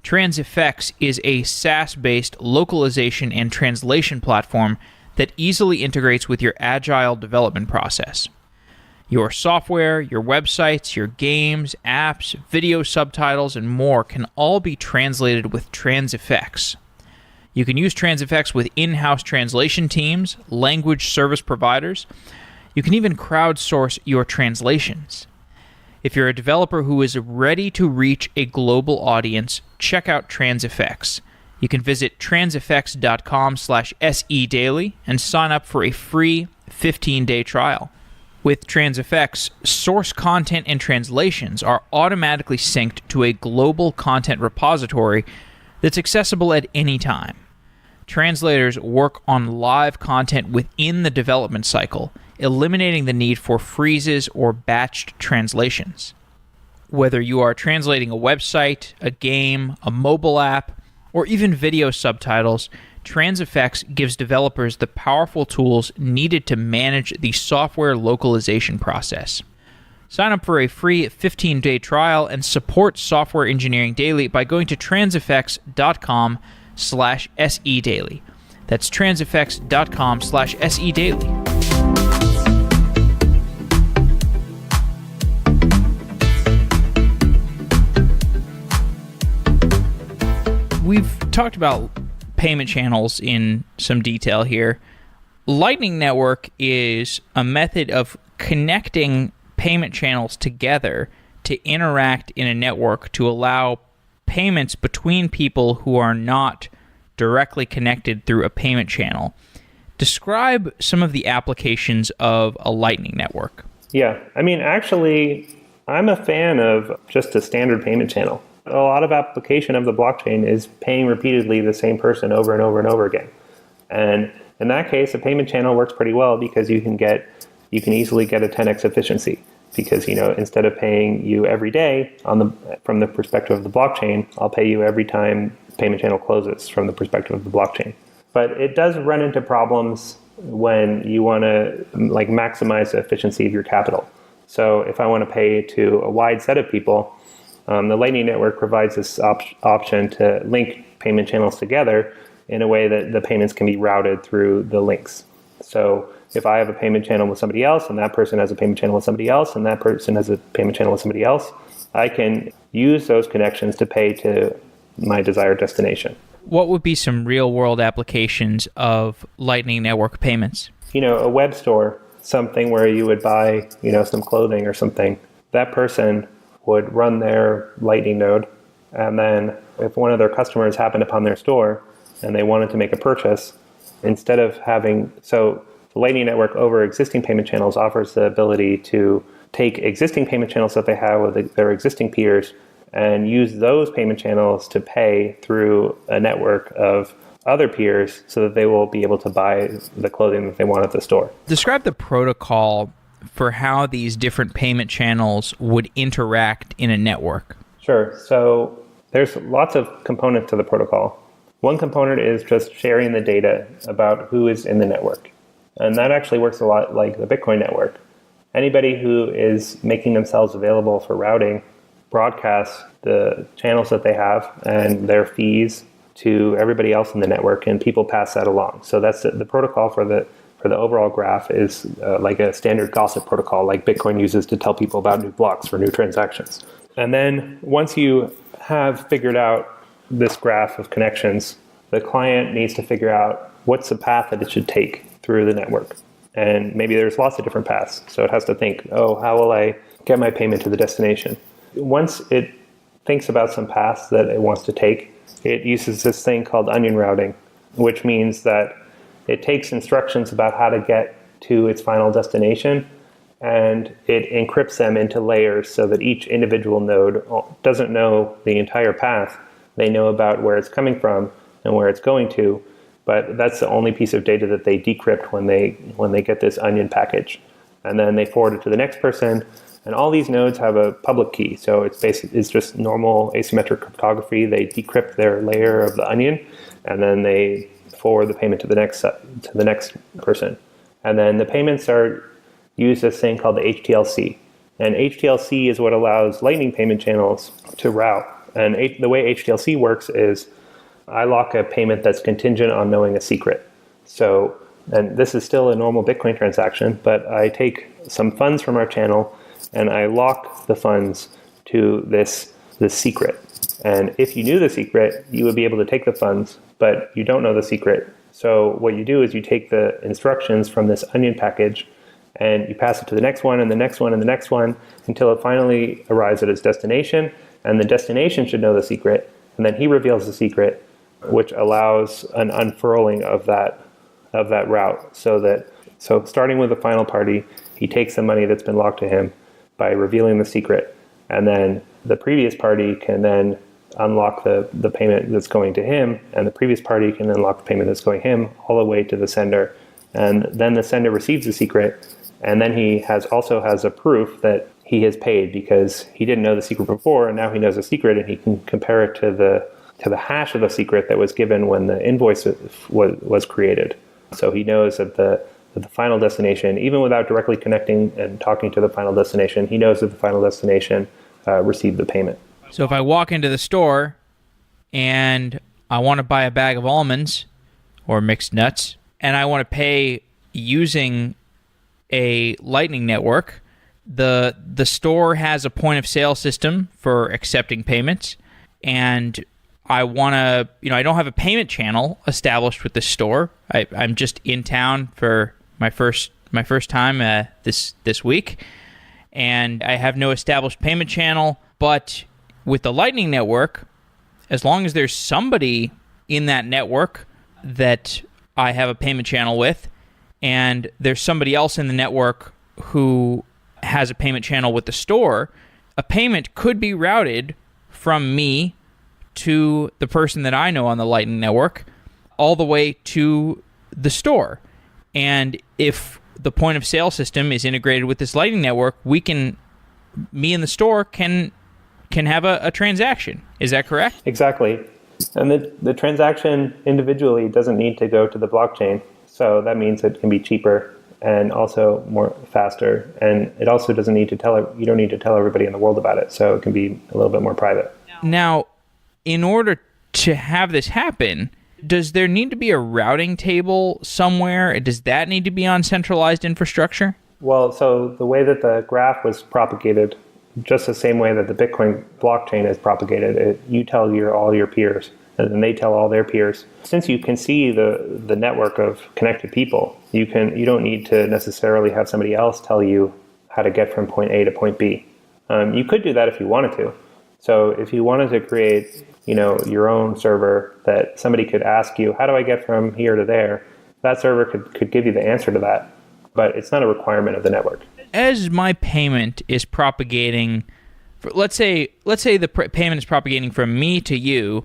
TransFX is a SaaS-based localization and translation platform that easily integrates with your agile development process. Your software, your websites, your games, apps, video subtitles, and more can all be translated with TransFX. You can use TransFX with in-house translation teams, language service providers. You can even crowdsource your translations. If you're a developer who is ready to reach a global audience, check out TransFX. You can visit transfx.com/sedaily and sign up for a free 15-day trial. With TransFX, source content and translations are automatically synced to a global content repository that's accessible at any time. translators work on live content within the development cycle, eliminating the need for freezes or batched translations. Whether you are translating a website, a game, a mobile app, or even video subtitles, TransFX gives developers the powerful tools needed to manage the software localization process. Sign up for a free 15-day trial and support Software Engineering Daily by going to transfx.com/sedaily. That's transfx.com/sedaily. We've talked about payment channels in some detail here. Lightning Network is a method of connecting payment channels together to interact in a network to allow payments between people who are not directly connected through a payment channel. Describe some of the applications of a Lightning Network. Yeah, I mean, actually, I'm a fan of just a standard payment channel. A lot of application of the blockchain is paying repeatedly the same person over and over and over again. And in that case, a payment channel works pretty well because you can easily get a 10x efficiency. Because instead of paying you every day from the perspective of the blockchain, I'll pay you every time payment channel closes from the perspective of the blockchain. But it does run into problems when you want to maximize the efficiency of your capital. So if I want to pay to a wide set of people, the Lightning Network provides this option to link payment channels together in a way that the payments can be routed through the links. So if I have a payment channel with somebody else, and that person has a payment channel with somebody else, and that person has a payment channel with somebody else, I can use those connections to pay to my desired destination. What would be some real-world applications of Lightning Network payments? A web store, something where you would buy, some clothing or something. That person would run their Lightning node, and then if one of their customers happened upon their store and they wanted to make a purchase, instead of having the Lightning Network over existing payment channels offers the ability to take existing payment channels that they have with their existing peers and use those payment channels to pay through a network of other peers so that they will be able to buy the clothing that they want at the store. Describe the protocol for how these different payment channels would interact in a network. Sure. So there's lots of components to the protocol. One component is just sharing the data about who is in the network. And that actually works a lot like the Bitcoin network. Anybody who is making themselves available for routing broadcasts the channels that they have and their fees to everybody else in the network, and people pass that along. So that's the protocol for the overall graph is like a standard gossip protocol like Bitcoin uses to tell people about new blocks for new transactions. And then once you have figured out this graph of connections, the client needs to figure out what's the path that it should take through the network. And maybe there's lots of different paths. So it has to think, how will I get my payment to the destination? Once it thinks about some paths that it wants to take, it uses this thing called onion routing, which means that it takes instructions about how to get to its final destination, and it encrypts them into layers so that each individual node doesn't know the entire path. They know about where it's coming from and where it's going to, but that's the only piece of data that they decrypt when they get this onion package. And then they forward it to the next person, and all these nodes have a public key. So it's just normal asymmetric cryptography. They decrypt their layer of the onion, and then they forward the payment to the next person. And then the payments are used this thing called the HTLC. And HTLC is what allows Lightning payment channels to route. And the way HTLC works is I lock a payment that's contingent on knowing a secret. So, and this is still a normal Bitcoin transaction, but I take some funds from our channel and I lock the funds to this secret. And if you knew the secret, you would be able to take the funds, but you don't know the secret. So what you do is you take the instructions from this onion package and you pass it to the next one and the next one and the next one until it finally arrives at its destination. And the destination should know the secret. And then he reveals the secret, which allows an unfurling of that route. So starting with the final party, he takes the money that's been locked to him by revealing the secret. And then the previous party can then unlock the payment that's going to him, and the previous party can unlock the payment that's going him all the way to the sender. And then the sender receives the secret, and then he also has a proof that he has paid because he didn't know the secret before, and now he knows the secret, and he can compare it to the hash of the secret that was given when the invoice was created. So he knows that the final destination, even without directly connecting and talking to the final destination, he knows that the final destination received the payment. So if I walk into the store and I want to buy a bag of almonds or mixed nuts, and I want to pay using a Lightning Network, the store has a point of sale system for accepting payments, and I want to, I don't have a payment channel established with the store. I'm just in town for my first time this week, and I have no established payment channel. But with the Lightning Network, as long as there's somebody in that network that I have a payment channel with, and there's somebody else in the network who has a payment channel with the store, a payment could be routed from me to the person that I know on the Lightning Network all the way to the store. And if the point of sale system is integrated with this Lightning Network, me and the store can have a transaction. Is that correct? Exactly. And the transaction individually doesn't need to go to the blockchain. So that means it can be cheaper and also more faster. And it also doesn't need to you don't need to tell everybody in the world about it. So it can be a little bit more private. Now, in order to have this happen, does there need to be a routing table somewhere? Does that need to be on centralized infrastructure? Well, so the way that the graph was propagated, just the same way that the Bitcoin blockchain is propagated, you tell all your peers, and then they tell all their peers. Since you can see the network of connected people, you don't need to necessarily have somebody else tell you how to get from point A to point B. You could do that if you wanted to. So if you wanted to create, your own server that somebody could ask you, how do I get from here to there? That server could give you the answer to that, but it's not a requirement of the network. As my payment is propagating, let's say the payment is propagating from me to you,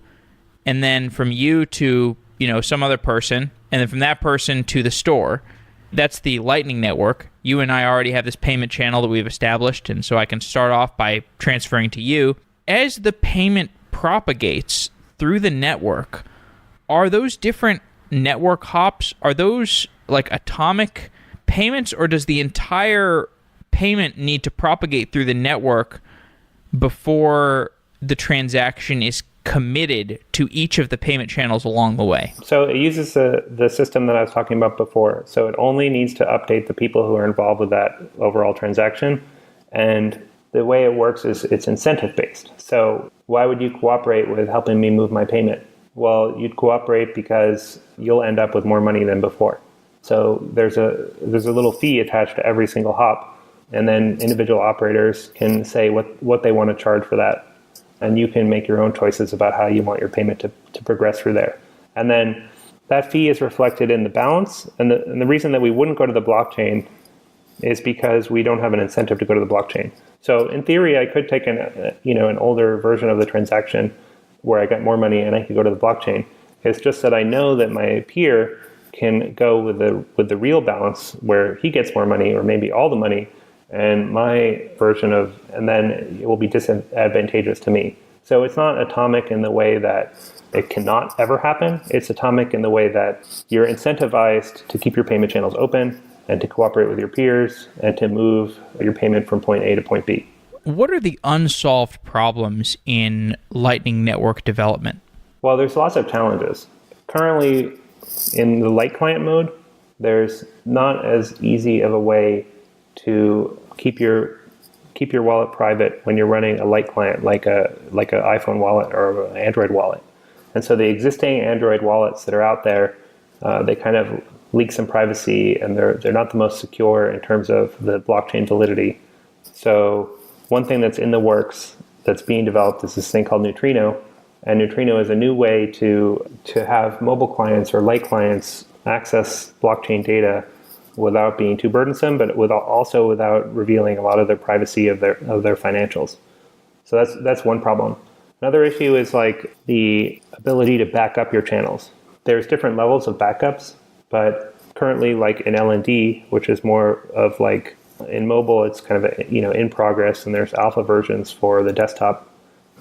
and then from you to some other person, and then from that person to the store. That's the Lightning Network. You and I already have this payment channel that we've established, and so I can start off by transferring to you. As the payment propagates through the network, are those different network hops, are those like atomic payments, or does the entire payment need to propagate through the network before the transaction is committed to each of the payment channels along the way? So it uses the system that I was talking about before. So it only needs to update the people who are involved with that overall transaction. And the way it works is it's incentive-based. So why would you cooperate with helping me move my payment? Well, you'd cooperate because you'll end up with more money than before. So there's a little fee attached to every single hop, and then individual operators can say what they want to charge for that. And you can make your own choices about how you want your payment to progress through there. And then that fee is reflected in the balance. And the reason that we wouldn't go to the blockchain is because we don't have an incentive to go to the blockchain. So in theory, I could take an older version of the transaction where I got more money and I could go to the blockchain. It's just that I know that my peer can go with the real balance where he gets more money or maybe all the money, and my version and then it will be disadvantageous to me. So it's not atomic in the way that it cannot ever happen. It's atomic in the way that you're incentivized to keep your payment channels open and to cooperate with your peers and to move your payment from point A to point B. What are the unsolved problems in Lightning Network development? Well, there's lots of challenges. Currently, in the light client mode, there's not as easy of a way to keep your wallet private when you're running a light client like an iPhone wallet or an Android wallet. And so the existing Android wallets that are out there, they kind of leak some privacy, and they're not the most secure in terms of the blockchain validity. So one thing that's in the works that's being developed is this thing called Neutrino. And Neutrino is a new way to have mobile clients or light clients access blockchain data without being too burdensome, but also without revealing a lot of their privacy of their financials. So that's one problem. Another issue is like the ability to back up your channels. There's different levels of backups, but currently like in L&D, which is more of like in mobile, it's kind of in progress, and there's alpha versions for the desktop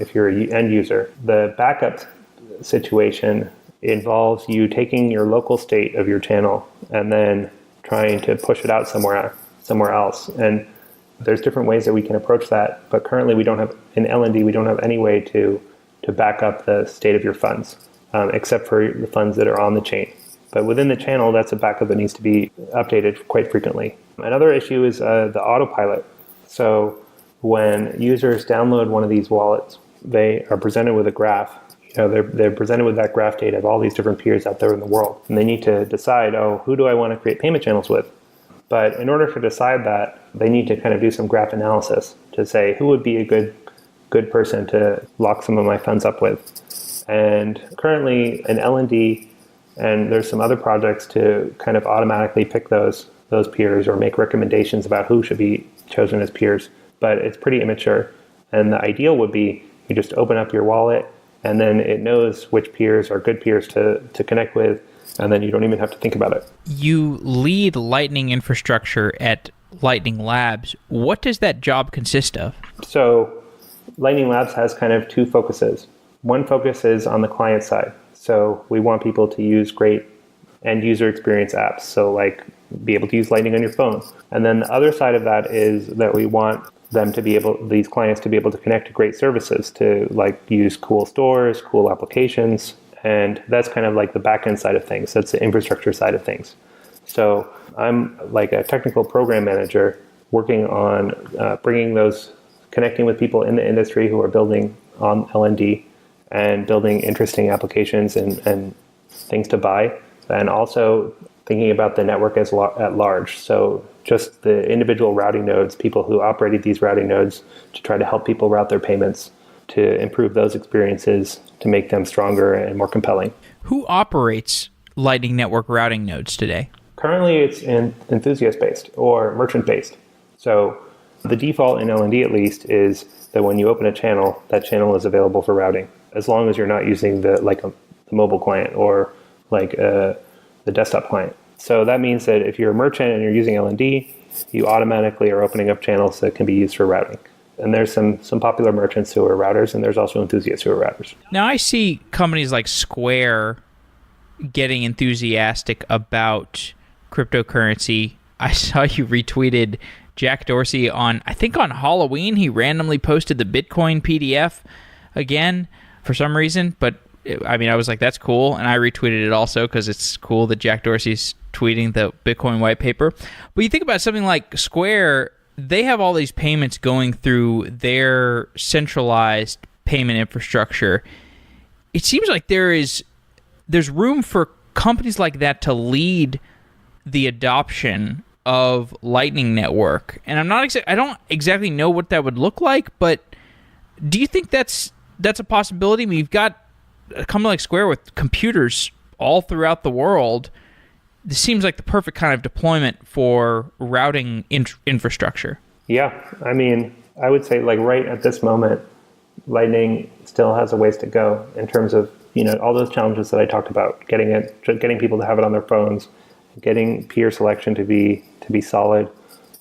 if you're an end user. The backup situation involves you taking your local state of your channel and then trying to push it out somewhere else. And there's different ways that we can approach that, but currently we don't have, in L&D, we don't have any way to back up the state of your funds, except for the funds that are on the chain. But within the channel, that's a backup that needs to be updated quite frequently. Another issue is the autopilot. So when users download one of these wallets, they are presented with a graph. They're presented with that graph data of all these different peers out there in the world. And they need to decide, who do I want to create payment channels with? But in order to decide that, they need to kind of do some graph analysis to say who would be a good person to lock some of my funds up with. And currently in L&D, and there's some other projects to kind of automatically pick those peers or make recommendations about who should be chosen as peers, but it's pretty immature. And the ideal would be you just open up your wallet and then it knows which peers are good peers to connect with, and then you don't even have to think about it. You lead Lightning infrastructure at Lightning Labs. What does that job consist of? So Lightning Labs has kind of two focuses. One focus is on the client side. So we want people to use great end user experience apps. So like be able to use Lightning on your phone. And then the other side of that is that we want them to be these clients to be able to connect to great services, to like use cool stores, cool applications. And that's kind of like the backend side of things. That's the infrastructure side of things. So I'm like a technical program manager working on connecting with people in the industry who are building on L&D and building interesting applications and things to buy. And also thinking about the network at large. So just the individual routing nodes, people who operated these routing nodes to try to help people route their payments, to improve those experiences, to make them stronger and more compelling. Who operates Lightning Network routing nodes today? Currently, it's enthusiast-based or merchant-based. So the default in L&D, at least, is that when you open a channel, that channel is available for routing, as long as you're not using the mobile client or the desktop client. So that means that if you're a merchant and you're using L&D, you automatically are opening up channels that can be used for routing. And there's some popular merchants who are routers, and there's also enthusiasts who are routers. Now, I see companies like Square getting enthusiastic about cryptocurrency. I saw you retweeted Jack Dorsey on Halloween. He randomly posted the Bitcoin PDF again for some reason, but I was like, that's cool. And I retweeted it also because it's cool that Jack Dorsey's tweeting the Bitcoin white paper. But you think about something like Square, they have all these payments going through their centralized payment infrastructure. It seems like there's room for companies like that to lead the adoption of Lightning Network. And I don't exactly know what that would look like, but do you think that's a possibility? I mean, you've got a company like Square with computers all throughout the world. This seems like the perfect kind of deployment for routing infrastructure. Yeah, I would say right at this moment, Lightning still has a ways to go in terms of all those challenges that I talked about, getting people to have it on their phones, getting peer selection to be solid.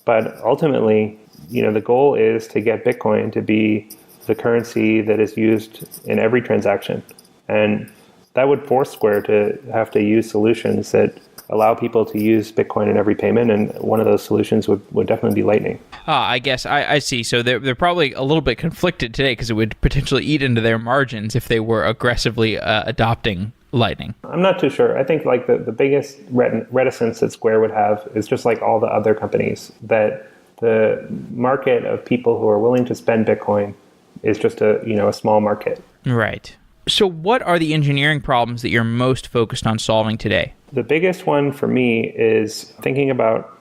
But ultimately, the goal is to get Bitcoin to be the currency that is used in every transaction. And that would force Square to have to use solutions that allow people to use Bitcoin in every payment, and one of those solutions would definitely be Lightning. I guess I see. So they're probably a little bit conflicted today because it would potentially eat into their margins if they were aggressively adopting Lightning. I'm not too sure. I think the biggest reticence that Square would have is just like all the other companies, that the market of people who are willing to spend Bitcoin is just a small market. Right. So what are the engineering problems that you're most focused on solving today? The biggest one for me is thinking about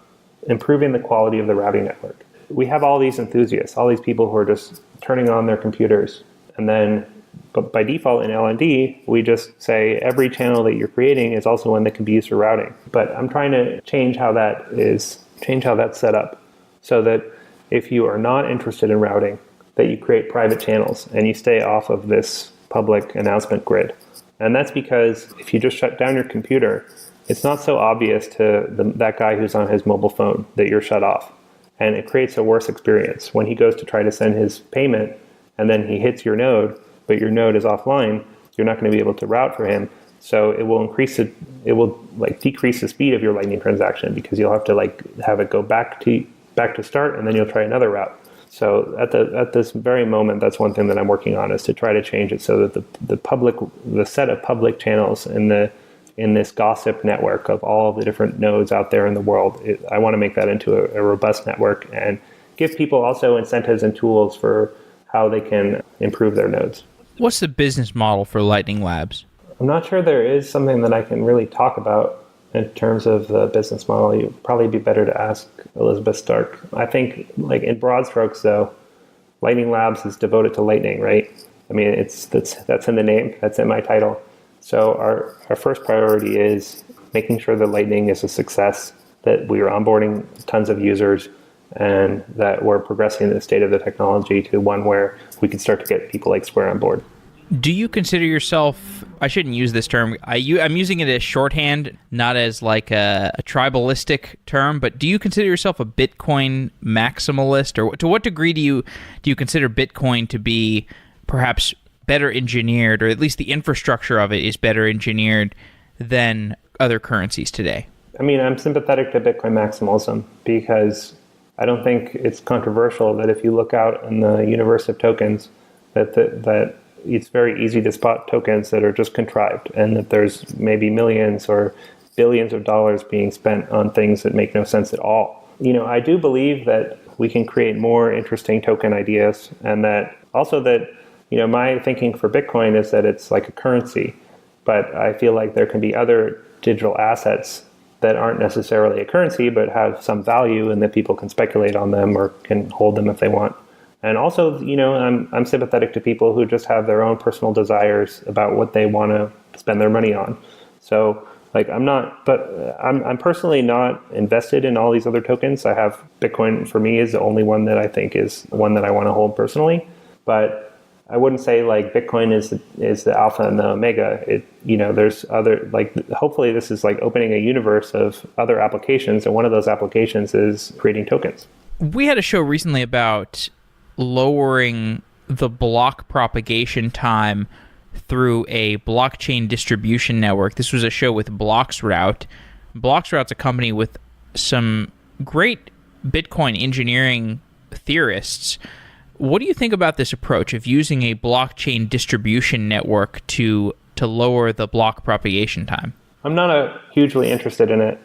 improving the quality of the routing network. We have all these enthusiasts, all these people who are just turning on their computers. But by default in L&D, we just say every channel that you're creating is also one that can be used for routing. But I'm trying to change how that's set up so that if you are not interested in routing, that you create private channels and you stay off of this public announcement grid. And that's because if you just shut down your computer, it's not so obvious to that guy who's on his mobile phone that you're shut off. And it creates a worse experience. When he goes to try to send his payment and then he hits your node, but your node is offline, you're not going to be able to route for him. So it will decrease the speed of your Lightning transaction because you'll have to have it go back to start and then you'll try another route. So at this very moment, that's one thing that I'm working on, is to try to change it so that the set of public channels in this gossip network of all of the different nodes out there in the world, I want to make that into a robust network and give people also incentives and tools for how they can improve their nodes. What's the business model for Lightning Labs? I'm not sure there is something that I can really talk about in terms of the business model. You'd probably be better to ask Elizabeth Stark. I think, in broad strokes, though, Lightning Labs is devoted to Lightning, right? I mean, that's in the name, that's in my title. So our first priority is making sure that Lightning is a success, that we are onboarding tons of users, and that we're progressing the state of the technology to one where we can start to get people like Square on board. Do you consider yourself, I shouldn't use this term, I'm using it as shorthand, not as a tribalistic term, but do you consider yourself a Bitcoin maximalist? Or to what degree do you consider Bitcoin to be perhaps better engineered, or at least the infrastructure of it is better engineered than other currencies today? I mean, I'm sympathetic to Bitcoin maximalism because I don't think it's controversial that if you look out in the universe of tokens, that it's very easy to spot tokens that are just contrived, and that there's maybe millions or billions of dollars being spent on things that make no sense at all. I do believe that we can create more interesting token ideas, and that also that, my thinking for Bitcoin is that it's like a currency, but I feel like there can be other digital assets that aren't necessarily a currency, but have some value, and that people can speculate on them or can hold them if they want. And also, I'm sympathetic to people who just have their own personal desires about what they want to spend their money on. So, I'm personally not invested in all these other tokens. I have Bitcoin, for me, is the only one that I think is one that I want to hold personally. But I wouldn't say Bitcoin is the alpha and the omega. There's other, hopefully this is opening a universe of other applications, and one of those applications is creating tokens. We had a show recently about lowering the block propagation time through a blockchain distribution network. This was a show with Bloxroute. Bloxroute's a company with some great Bitcoin engineering theorists. What do you think about this approach of using a blockchain distribution network to lower the block propagation time? I'm not hugely interested in it,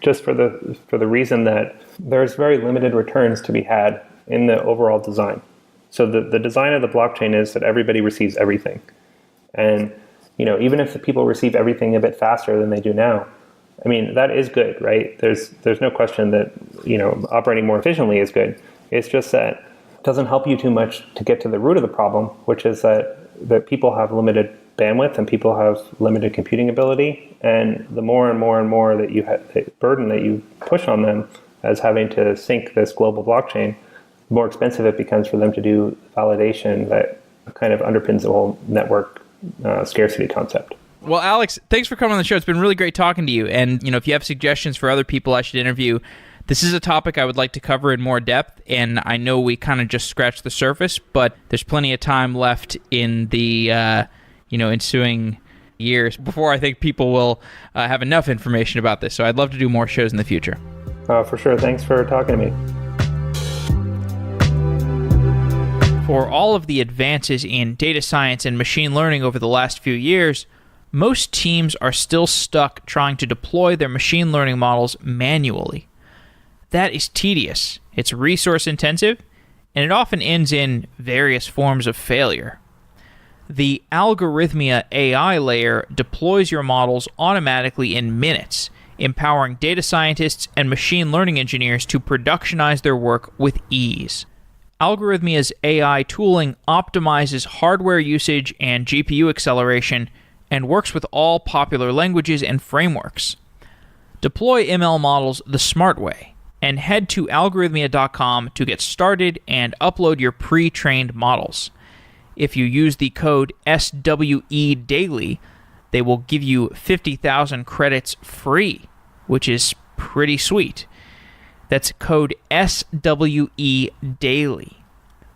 just for the reason that there's very limited returns to be had in the overall design. So the design of the blockchain is that everybody receives everything. And even if the people receive everything a bit faster than they do now, I mean, that is good, right? There's no question that operating more efficiently is good. It's just that it doesn't help you too much to get to the root of the problem, which is that people have limited bandwidth and people have limited computing ability. And the more and more and more that you have the burden that you push on them as having to sync this global blockchain, the more expensive it becomes for them to do validation that kind of underpins the whole network scarcity concept. Well, Alex, thanks for coming on the show. It's been really great talking to you. And if you have suggestions for other people I should interview, this is a topic I would like to cover in more depth, and I know we kind of just scratched the surface, but there's plenty of time left in the ensuing years before I think people will have enough information about this. So I'd love to do more shows in the future. For sure. Thanks for talking to me. For all of the advances in data science and machine learning over the last few years, most teams are still stuck trying to deploy their machine learning models manually. That is tedious, it's resource intensive, and it often ends in various forms of failure. The Algorithmia AI layer deploys your models automatically in minutes, empowering data scientists and machine learning engineers to productionize their work with ease. Algorithmia's AI tooling optimizes hardware usage and GPU acceleration and works with all popular languages and frameworks. Deploy ML models the smart way and head to algorithmia.com to get started and upload your pre-trained models. If you use the code SWEDaily, they will give you 50,000 credits free, which is pretty sweet. That's code SWEDaily.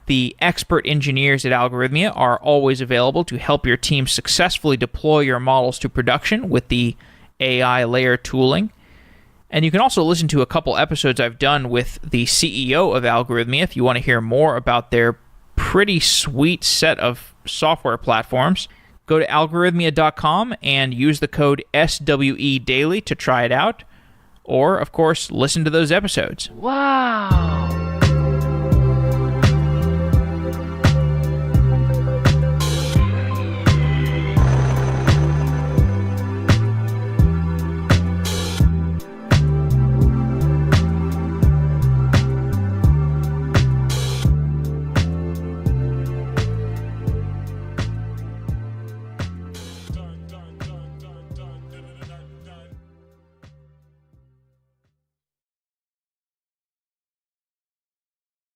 The expert engineers at Algorithmia are always available to help your team successfully deploy your models to production with the AI layer tooling. And you can also listen to a couple episodes I've done with the CEO of Algorithmia if you want to hear more about their pretty sweet set of software platforms. Go to algorithmia.com and use the code SWEDaily to try it out. Or, of course, listen to those episodes. Wow.